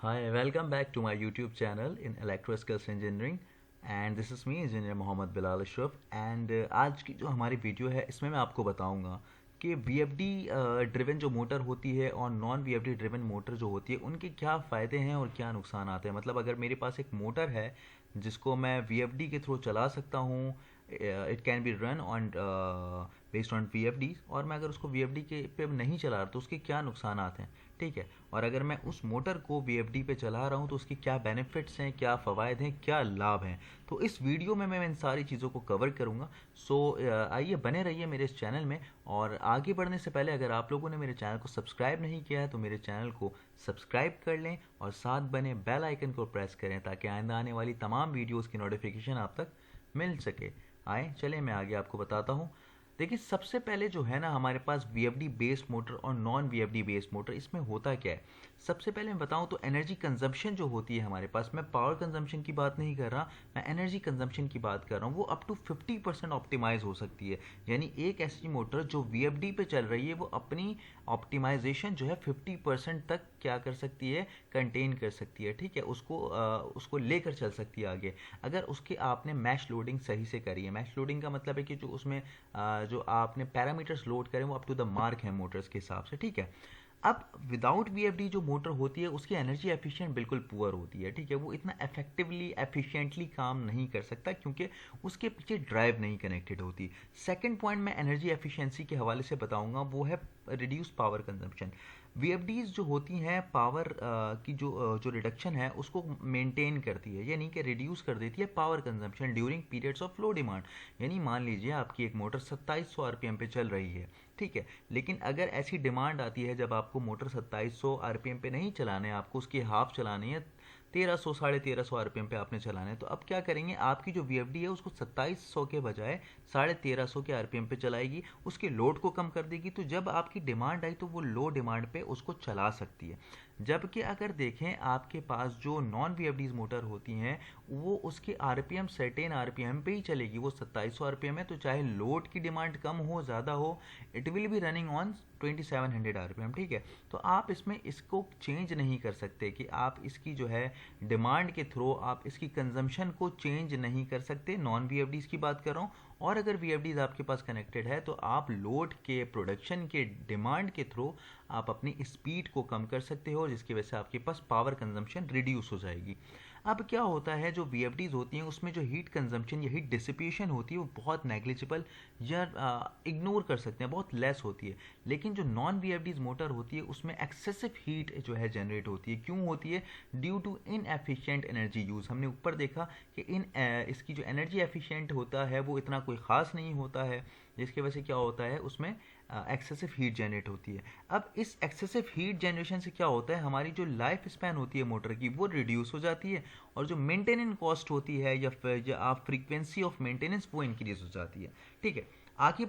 Hi, welcome back to my YouTube channel in Electrical Engineering and this is me engineer Mohammad Bilal Ashraf and आज की जो हमारी video है इसमें मैं आपको बताऊंगा कि VFD ड्रिवन जो मोटर होती है और नॉन VFD ड्रिवन मोटर जो होती है उनके क्या फ़ायदे हैं और क्या नुकसान आते हैं। मतलब अगर मेरे पास एक मोटर है जिसको मैं VFD के थ्रू चला सकता हूँ, it can be run on based on VFD, और मैं अगर उसको VFD के पे नहीं चला रहा तो उसके क्या नुकसान आते हैं, ठीक है। और अगर मैं उस मोटर को VFD पे चला रहा हूँ तो उसके क्या बेनिफिट्स हैं, क्या फ़वाद हैं, क्या लाभ हैं। तो इस वीडियो में मैं इन सारी चीज़ों को कवर करूँगा। सो आइए बने रहिए मेरे इस चैनल में। और आगे बढ़ने से पहले अगर आप लोगों ने मेरे चैनल को सब्सक्राइब नहीं किया है तो मेरे चैनल को सब्सक्राइब कर लें और साथ बने बेल आइकन को प्रेस करें ताकि आइंदा आने वाली तमाम वीडियोज़ की नोटिफिकेशन आप तक मिल सके। आए चलिए मैं आगे आपको बताता हूँ। देखिए सबसे पहले जो है ना हमारे पास VFD बेस्ड मोटर और नॉन VFD बेस्ड मोटर, इसमें होता क्या है। सबसे पहले मैं बताऊं तो एनर्जी कंजम्पशन जो होती है हमारे पास, मैं पावर कंजम्पशन की बात नहीं कर रहा, मैं एनर्जी कंजम्पशन की बात कर रहा हूँ। वो अप टू 50% ऑप्टिमाइज हो सकती है। यानी एक ऐसी मोटर जो VFD पे चल रही है वो अपनी ऑप्टिमाइजेशन जो है 50% तक क्या कर सकती है, कंटेन कर सकती है, ठीक है। उसको लेकर चल सकती है आगे, अगर उसके आपने मैश लोडिंग सही से करी है। मैश लोडिंग का मतलब है कि जो उसमें जो आपने पैरामीटर्स लोड करें वो अप टू द मार्क है मोटर्स के हिसाब से, ठीक है। अब विदाउट VFD जो मोटर होती है उसकी एनर्जी एफिशिएंट बिल्कुल पुअर होती है, ठीक है। वो इतना इफेक्टिवली एफिशिएंटली काम नहीं कर सकता क्योंकि उसके पीछे ड्राइव नहीं कनेक्टेड होती। सेकंड पॉइंट मैं एनर्जी एफिशिएंसी के हवाले से बताऊंगा, वो है रिड्यूस पावर कंजम्पशन। VFDs जो होती हैं पावर की जो रिडक्शन है उसको मेंटेन करती है, यानी कि रिड्यूस कर देती है power consumption during periods of low demand. यानी मान लीजिए आपकी एक मोटर 2700 RPM पे चल रही है, ठीक है, लेकिन अगर ऐसी डिमांड आती है जब आपको मोटर 2700 RPM पे नहीं चलाने, आपको उसकी हाफ चलानी है, 1300 1350 RPM पे आपने चलाना है, तो अब क्या करेंगे, आपकी जो VFD है उसको 2700 के बजाय 1350 के RPM पे चलाएगी, उसके लोड को कम कर देगी। तो जब आपकी डिमांड आई तो वो लो डिमांड पे उसको चला सकती है। जबकि अगर देखें आपके पास जो नॉन VFDs मोटर होती हैं वो उसके RPM सर्टेन RPM पे ही चलेगी। वो 2700 RPM है तो चाहे लोड की डिमांड कम हो ज़्यादा हो, it will be running on 2700 RPM, ठीक है। तो आप इसमें इसको चेंज नहीं कर सकते कि आप इसकी जो है डिमांड के थ्रू आप इसकी कंजम्पशन को चेंज नहीं कर सकते। नॉन VFDs की बात कर रहा हूँ। और अगर VFDs आपके पास कनेक्टेड है तो आप लोड के प्रोडक्शन के डिमांड के थ्रू आप अपनी स्पीड को कम कर सकते हो, जिसकी वजह से आपके पास पावर कंजम्पशन रिड्यूस हो जाएगी। अब क्या होता है, जो VFDs होती हैं उसमें जो हीट कंजम्पशन या हीट डिसिपेशन होती है वो बहुत नेग्लिजिबल या इग्नोर कर सकते हैं, बहुत लेस होती है। लेकिन जो नॉन VFDs मोटर होती है उसमें एक्सेसिव हीट जो है जनरेट होती है। क्यों होती है? Due to inefficient energy use. हमने ऊपर देखा कि इसकी जो एनर्जी एफिशिएंट होता है वो इतना कोई ख़ास नहीं होता है, जिसकी वजह से क्या होता है उसमें एक्सेसिव हीट जनरेट होती है। अब इस एक्सेसिव हीट जनरेशन से क्या होता है, हमारी जो लाइफ स्पैन होती है मोटर की वो रिड्यूस हो जाती है, और जो मेंटेनेंस कॉस्ट होती है या आप फ्रीक्वेंसी ऑफ मेंटेनेंस वो इंक्रीज हो जाती है, ठीक है। आगे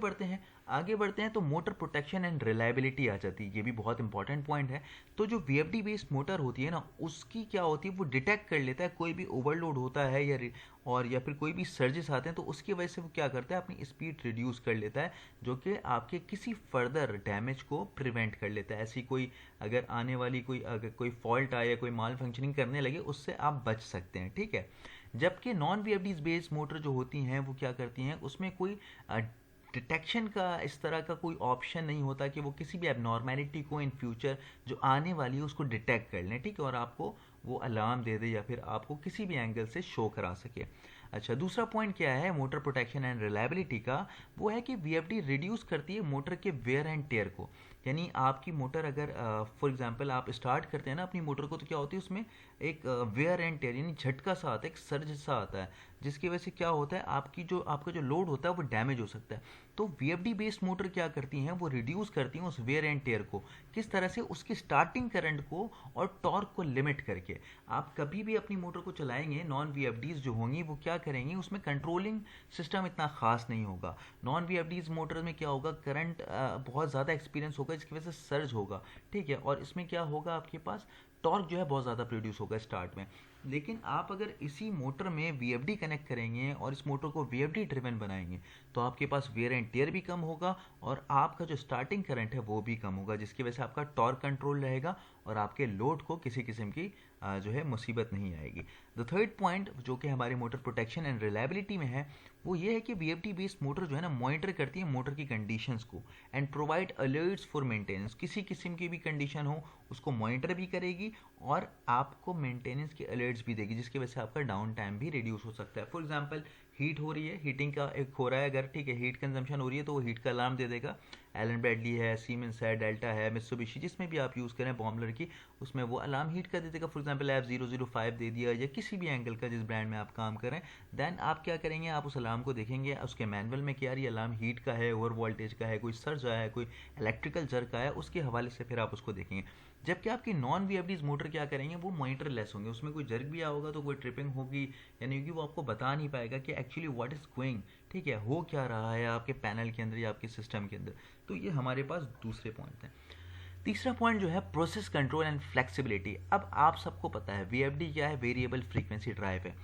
बढ़ते हैं तो मोटर प्रोटेक्शन एंड रिलायबिलिटी आ जाती है। ये भी बहुत इंपॉर्टेंट पॉइंट है। तो जो VFD बेस्ड मोटर होती है ना उसकी क्या होती है, वो डिटेक्ट कर लेता है कोई भी ओवरलोड होता है या फिर कोई भी सर्जिस आते हैं, तो उसकी वजह से वो क्या करता है, अपनी स्पीड रिड्यूस कर लेता है, जो कि आपके किसी फर्दर डैमेज को प्रिवेंट कर लेता है। ऐसी कोई अगर आने वाली अगर कोई फॉल्ट आए या कोई माल फंक्शनिंग करने लगे उससे आप बच सकते हैं, ठीक है। जबकि नॉन VFDs बेस्ड मोटर जो होती हैं वो क्या करती हैं, उसमें कोई डिटेक्शन का इस तरह का कोई ऑप्शन नहीं होता कि वो किसी भी एबनॉर्मेलिटी को इन फ्यूचर जो आने वाली है उसको डिटेक्ट कर लें, ठीक है, और आपको वो अलार्म दे दे या फिर आपको किसी भी एंगल से शो करा सके। अच्छा, दूसरा पॉइंट क्या है मोटर प्रोटेक्शन एंड रिलायबिलिटी का, वो है कि VFD रिड्यूस करती है मोटर के वेयर एंड टेयर को। यानी आपकी मोटर अगर फॉर एग्जांपल आप स्टार्ट करते हैं ना अपनी मोटर को, तो क्या होती है उसमें एक वेयर एंड टेयर यानी झटका सा आता है, एक सर्ज सा आता है, जिसकी वजह से क्या होता है आपका जो लोड होता है वो डैमेज हो सकता है। तो VFD बेस्ड मोटर क्या करती हैं, वो रिड्यूस करती हैं उस वेयर एंड टेयर को। किस तरह से? उसकी स्टार्टिंग करंट को और टॉर्क को लिमिट करके। आप कभी भी अपनी मोटर को चलाएंगे, नॉन VFDs जो होंगी वो क्या करेंगी, उसमें कंट्रोलिंग सिस्टम इतना खास नहीं होगा। नॉन VFDs मोटर में क्या होगा, करंट बहुत ज़्यादा एक्सपीरियंस होगा जिसकी वजह से सर्ज होगा, ठीक है। और इसमें क्या होगा आपके पास टॉर्क जो है बहुत ज़्यादा प्रोड्यूस होगा स्टार्ट में। लेकिन आप अगर इसी मोटर में वीएफडी कनेक्ट करेंगे और इस मोटर को वीएफडी ड्रिवन बनाएंगे तो आपके पास वेयर एंड टेयर भी कम होगा और आपका जो स्टार्टिंग करंट है वो भी कम होगा, जिसकी वजह से आपका टॉर्क कंट्रोल रहेगा और आपके लोड को किसी किस्म की जो है मुसीबत नहीं आएगी। द थर्ड पॉइंट जो कि हमारी मोटर प्रोटेक्शन एंड रिलायबिलिटी में है वो ये है कि वीएफडी बेस्ड मोटर जो है ना मॉनिटर करती है मोटर की कंडीशंस को and provide alerts for maintenance. किसी किस्म की भी कंडीशन हो उसको मॉनिटर भी करेगी और आपको मेंटेनेंस के अलर्ट्स भी देगी, जिसकी वजह से आपका डाउन टाइम भी रिड्यूस हो सकता है। फॉर एग्जांपल हीट हो रही है, हीटिंग का एक हो रहा है अगर, ठीक है, हीट कंजम्पशन हो रही है तो वो हीट का अलार्म दे देगा। एलन ब्रैडली है, सीमेंस है, डेल्टा है, मित्सुबिशी, जिसमें भी आप यूज़ करें बॉम्बलर की, उसमें वो अलार्म हीट का दे देगा। फॉर एग्जांपल F005 दे दिया या किसी भी एंगल का जिस ब्रांड में आप काम करें, देन आप क्या करेंगे, आप उस अलार्म को देखेंगे उसके मैनुअल में कि यार ये अलार्म हीट का है, ओवर वोल्टेज का है, कोई सर्ज आया है, कोई इलेक्ट्रिकल जर्क आया है, उसके हवाले से फिर आप उसको देखेंगे। जबकि आपकी नॉन वीएफडीज मोटर क्या करेंगे, वो मॉनिटर लेस होंगे, उसमें कोई जर्क भी होगा तो कोई ट्रिपिंग होगी या नहीं होगी, वो आपको बता नहीं पाएगा कि एक्चुअली व्हाट इज गोइंग, ठीक है, हो क्या रहा है आपके पैनल के अंदर या आपके सिस्टम के अंदर। तो ये हमारे पास दूसरे पॉइंट हैं। तीसरा पॉइंट जो है प्रोसेस कंट्रोल एंड फ्लेक्सिबिलिटी। अब आप सबको पता है वीएफडी क्या है, वेरिएबल फ्रीक्वेंसी ड्राइव है।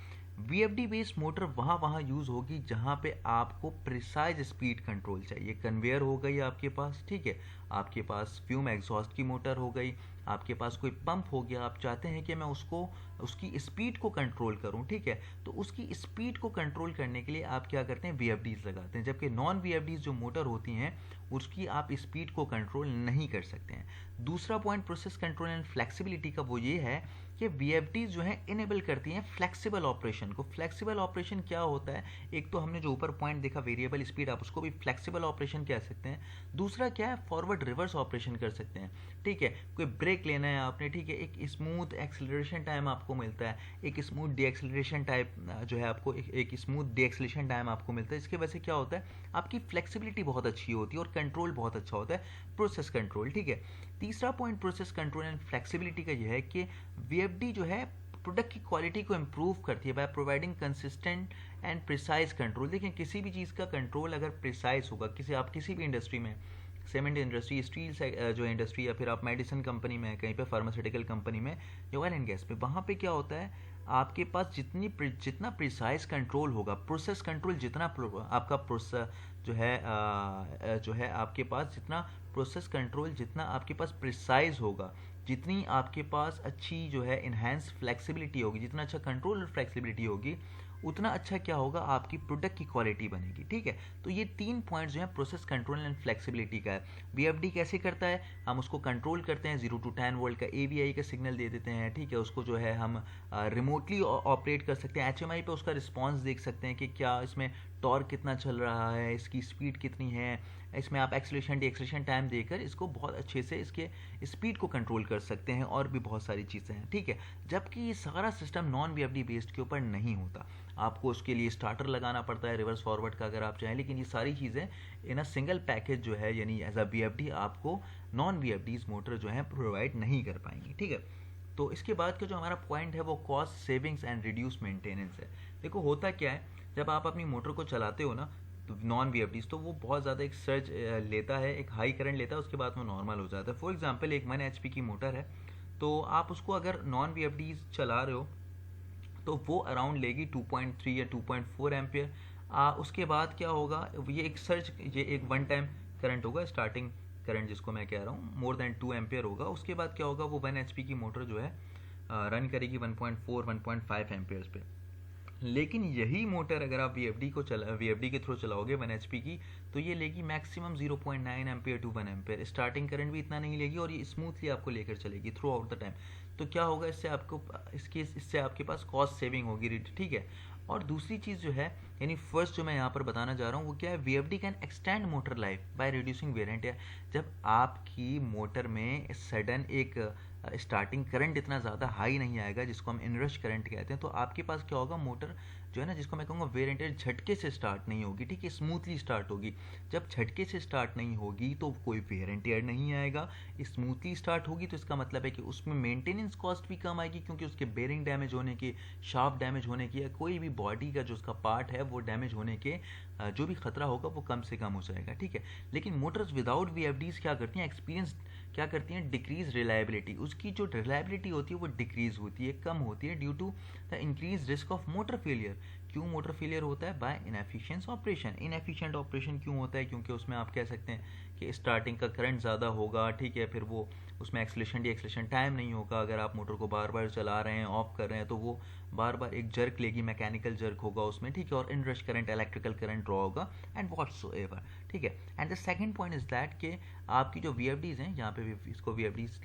वीएफडी बेस्ड मोटर वहाँ यूज़ होगी जहाँ पे आपको प्रिसाइज स्पीड कंट्रोल चाहिए। कन्वेयर हो गई आपके पास, ठीक है, आपके पास फ्यूम एग्जॉस्ट की मोटर हो गई, आपके पास कोई पंप हो गया, आप चाहते हैं कि मैं उसको उसकी स्पीड को कंट्रोल करूं, ठीक है, तो उसकी स्पीड को कंट्रोल करने के लिए आप क्या करते हैं, वीएफडीज लगाते हैं। जबकि नॉन वीएफडीज जो मोटर होती हैं उसकी आप स्पीड को कंट्रोल नहीं कर सकते हैं। दूसरा point process control and flexibility का वो ये है कि वीएफडीज जो है इनेबल करती हैं फ्लेक्सिबल ऑपरेशन को। फ्लेक्सिबल ऑपरेशन क्या होता है, एक तो हमने जो ऊपर पॉइंट देखा वेरिएबल स्पीड, आप उसको भी फ्लेक्सिबल ऑपरेशन कह सकते हैं। दूसरा क्या है, फॉरवर्ड रिवर्स ऑपरेशन कर सकते हैं, ठीक है, कोई ब्रेक लेना है आपने, ठीक है, एक स्मूथ एक्सेलरेशन टाइम आपको मिलता है, एक स्मूथ डीएक्सेलरेशन टाइप जो है आपको एक स्मूथ डीएक्सेलरेशन टाइम आपको मिलता है। इसके वजह से क्या होता है, आपकी फ्लेक्सिबिलिटी बहुत अच्छी होती है और कंट्रोल बहुत अच्छा होता है, प्रोसेस कंट्रोल, ठीक है। तीसरा point process control and flexibility का यह है कि वीएफडी जो है प्रोडक्ट की क्वालिटी को इम्प्रूव करती है by providing consistent and precise control. देखिए किसी भी चीज़ का कंट्रोल अगर प्रिसाइज होगा, आप किसी भी इंडस्ट्री में, सीमेंट इंडस्ट्री, स्टील जो इंडस्ट्री, या फिर आप मेडिसिन कंपनी में, कहीं पे फार्मास्यूटिकल कंपनी में, या ऑयल एंड गैस पे, वहाँ पे क्या होता है, आपके पास जितना प्रिसाइज कंट्रोल होगा, प्रोसेस कंट्रोल जितना आपका प्रोसेस जो है आपके पास जितना प्रोसेस कंट्रोल जितना आपके पास प्रिसाइज होगा, जितनी आपके पास अच्छी जो है इन्हेंस फ्लेक्सिबिलिटी होगी, जितना अच्छा कंट्रोल और फ्लेक्सिबिलिटी होगी, उतना अच्छा क्या होगा, आपकी प्रोडक्ट की क्वालिटी बनेगी, ठीक है। तो ये 3 पॉइंट्स जो है प्रोसेस कंट्रोल एंड फ्लेक्सिबिलिटी का है। बीएफडी कैसे करता है, हम उसको कंट्रोल करते हैं, 0 to 10 वोल्ट का एवीआई का सिग्नल दे देते हैं, ठीक है, उसको जो है हम रिमोटली ऑपरेट कर सकते हैं। एचएमआई पे उसका रिस्पॉन्स देख सकते हैं कि क्या इसमें टॉर्क कितना चल रहा है, इसकी स्पीड कितनी है, इसमें आप एक्सेलरेशन डीएक्सेलरेशन टाइम देकर इसको बहुत अच्छे से इसके स्पीड को कंट्रोल कर सकते हैं, और भी बहुत सारी चीज़ें हैं, ठीक है। जबकि ये सारा सिस्टम नॉन वीएफडी बेस्ड के ऊपर नहीं होता, आपको उसके लिए स्टार्टर लगाना पड़ता है रिवर्स फॉरवर्ड का अगर आप चाहें, लेकिन ये सारी चीज़ें इन अ सिंगल पैकेज जो है, यानी एज अ वीएफडी आपको नॉन वीएफडीज मोटर जो है प्रोवाइड नहीं कर पाएंगी, ठीक है। तो इसके बाद का जो हमारा पॉइंट है वो cost savings and reduce maintenance है। देखो होता क्या है, जब आप अपनी मोटर को चलाते हो ना, तो नॉन वीएफडीज, तो वो बहुत ज़्यादा एक सर्ज लेता है, एक हाई करंट लेता है, उसके बाद वो नॉर्मल हो जाता है। फॉर एग्जांपल एक 1 HP की मोटर है, तो आप उसको अगर नॉन वीएफडीज चला रहे हो तो वो अराउंड लेगी 2.3 या 2.4 एम्पियर। उसके बाद क्या होगा, ये एक सर्ज, ये एक वन टाइम करंट होगा, स्टार्टिंग करंट जिसको मैं कह रहा हूँ, मोर देन 2 एम्पियर होगा। उसके बाद क्या होगा, वो 1 HP की मोटर जो है रन करेगी 1.4 1.5 एम्पियर्स पे। लेकिन यही मोटर अगर आप वीएफडी के थ्रू चलाओगे 1 HP की, तो ये लेगी maximum 0.9 ampere to 1 ampere. Starting current भी इतना नहीं लेगी और ये स्मूथली आपको लेकर चलेगी थ्रू आउट द टाइम। तो क्या होगा, इससे आपके पास कॉस्ट सेविंग होगी, ठीक है। और दूसरी चीज़ जो है, यानी फर्स्ट जो मैं यहाँ पर बताना चाह रहा हूँ वो क्या है, VFD can extend motor life by reducing wear and tear. जब आपकी मोटर में सडन एक स्टार्टिंग करंट इतना ज़्यादा हाई नहीं आएगा, जिसको हम इनरश करंट कहते हैं, तो आपके पास क्या होगा, मोटर जो है ना, जिसको मैं कहूँगा वेयर एंड टेयर, झटके से स्टार्ट नहीं होगी, ठीक है, स्मूथली स्टार्ट होगी। जब झटके से स्टार्ट नहीं होगी तो कोई वेयर एंड टेयर नहीं आएगा, स्मूथली स्टार्ट होगी, तो इसका मतलब है कि उसमें मेंटेनेंस कॉस्ट भी कम आएगी, क्योंकि उसके बेरिंग डैमेज होने के, शाफ्ट डैमेज होने की, या कोई भी बॉडी का जो उसका पार्ट है वो डैमेज होने के जो भी खतरा होगा वो कम से कम हो जाएगा, ठीक है। लेकिन मोटर्स विदाउट वीएफडीज क्या करती हैं, एक्सपीरियंस क्या करती हैं, डिक्रीज रिलायबिलिटी, उसकी जो रिलायबिलिटी होती है वो डिक्रीज होती है, कम होती है, due to the increase risk of motor failure. क्यों मोटर फेलियर होता है, by inefficient operation. Inefficient operation क्यों होता है, क्योंकि उसमें आप कह सकते हैं कि स्टार्टिंग का करंट ज़्यादा होगा, ठीक है, फिर वो उसमें एक्सलेशन एक्सलेशन टाइम नहीं होगा। अगर आप मोटर को बार बार चला रहे हैं, ऑफ कर रहे हैं, तो वो बार बार एक जर्क लेगी, मैकेनिकल जर्क होगा उसमें, ठीक है, और inrush current, electrical current draw होगा एंड व्हाट्सोएवर, ठीक है। And the second point is that कि आपकी जो वीएफडीज हैं, यहाँ पे भी इसको वीएफडीज,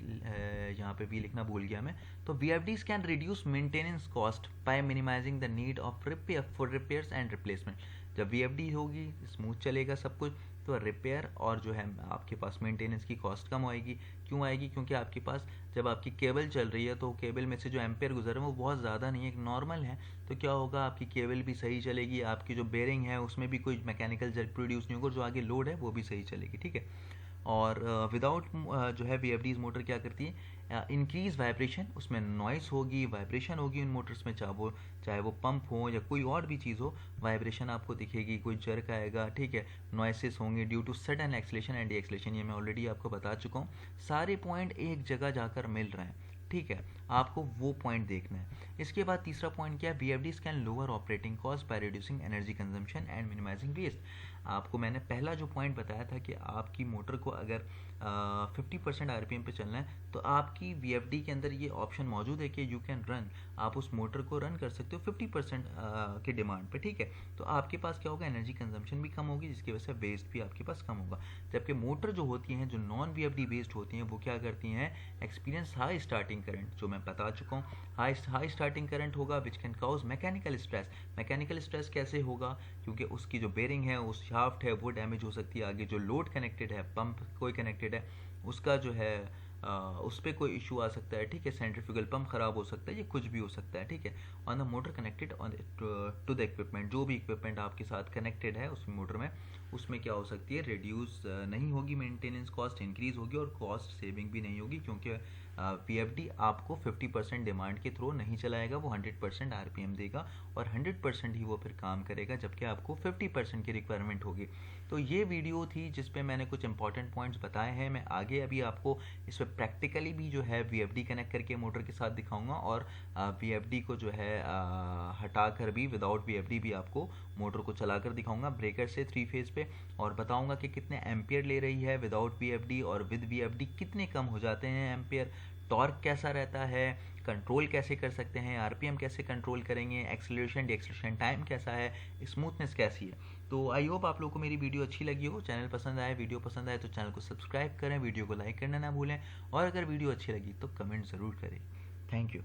यहाँ पे भी लिखना भूल गया मैं, तो VFDs can reduce maintenance cost by minimising the need of repair for repairs and replacement. जब वीएफडी होगी, स्मूथ चलेगा सब कुछ, तो रिपेयर और जो है आपके पास मेंटेनेंस की कॉस्ट कम आएगी। क्यों आएगी, क्योंकि आपके पास जब आपकी केबल चल रही है तो केबल में से जो एम्पेयर गुजर रहे हैं वो बहुत ज़्यादा नहीं है, एक नॉर्मल है, तो क्या होगा, आपकी केबल भी सही चलेगी, आपकी जो बेरिंग है उसमें भी कोई मैकेनिकल जर्क प्रोड्यूस नहीं होगा, जो आगे लोड है वो भी सही चलेगी, ठीक है। और विदाउट जो है वीएफडीज मोटर क्या करती है, इंक्रीज वाइब्रेशन, उसमें नॉइस होगी, वाइब्रेशन होगी उन मोटर्स में, चाहे वो पंप हो या कोई और भी चीज़ हो, वाइब्रेशन आपको दिखेगी, कोई जर्क आएगा, ठीक है, नॉइसेस होंगे due to sudden acceleration and acceleration. ये मैं ऑलरेडी आपको बता चुका हूँ। सारे पॉइंट एक जगह जाकर मिल रहे हैं, ठीक है, आपको वो पॉइंट देखना है। इसके बाद तीसरा पॉइंट क्या है, VFDs can lower operating cost by reducing energy consumption and minimising waste. आपको मैंने पहला जो पॉइंट बताया था कि आपकी मोटर को अगर 50% आरपीएम पे चलना है, तो आपकी वीएफडी के अंदर ये ऑप्शन मौजूद है कि यू कैन रन, आप उस मोटर को रन कर सकते हो 50% की डिमांड पे, ठीक है। तो आपके पास क्या होगा, एनर्जी कंजम्पशन भी कम होगी, जिसकी वजह से वेस्ट भी आपके पास कम होगा। जबकि मोटर जो होती हैं, जो नॉन वीएफडी बेस्ड होती हैं, वो क्या करती हैं, एक्सपीरियंस हाई स्टार्टिंग करंट, जो मैं बता चुका हूँ, हाई स्टार्टिंग करंट होगा which can cause mechanical stress. Mechanical stress कैसे होगा, क्योंकि उसकी जो बेरिंग है, उस शाफ्ट है, वो डैमेज हो सकती है, आगे जो लोड कनेक्टेड है, पंप कोई कनेक्टेड है, उसका जो है उस पर कोई इशू आ सकता है, ठीक है, सेंट्रीफ्यूगल पंप खराब हो सकता है, ये कुछ भी हो सकता है, ठीक है। On the motor connected on to the equipment, जो भी इक्विपमेंट आपके साथ कनेक्टेड है उस मोटर में, उसमें क्या हो सकती है, रिड्यूस नहीं होगी, मेंटेनेंस कॉस्ट इंक्रीज होगी और कॉस्ट सेविंग भी नहीं होगी, क्योंकि पीएफडी आपको 50% डिमांड के थ्रू नहीं चलाएगा, वो 100% आरपीएम देगा और 100% ही वो फिर काम करेगा, जबकि आपको 50% की रिक्वायरमेंट होगी। तो ये वीडियो थी जिस पे मैंने कुछ इंपॉर्टेंट पॉइंट्स बताए हैं। मैं आगे अभी आपको इस पर प्रैक्टिकली भी जो है वीएफडी कनेक्ट करके मोटर के साथ दिखाऊंगा, और वीएफडी को जो है हटा कर भी, विदाउट वीएफडी भी आपको मोटर को चलाकर दिखाऊंगा ब्रेकर से 3 फेज पे, और बताऊंगा कि कितने एम्पियर ले रही है विदाउट वीएफडी, और विद वीएफडी कितने कम हो जाते हैं एम्पियर, टॉर्क कैसा रहता है, कंट्रोल कैसे कर सकते हैं, आरपीएम कैसे कंट्रोल करेंगे, एक्सेलरेशन डिएक्सेलरेशन टाइम कैसा है, स्मूथनेस कैसी है। तो आई होप आप लोगों को मेरी वीडियो अच्छी लगी हो। चैनल पसंद आए, वीडियो पसंद आए तो चैनल को सब्सक्राइब करें, वीडियो को लाइक करना ना भूलें, और अगर वीडियो अच्छी लगी तो कमेंट ज़रूर करें। Thank you.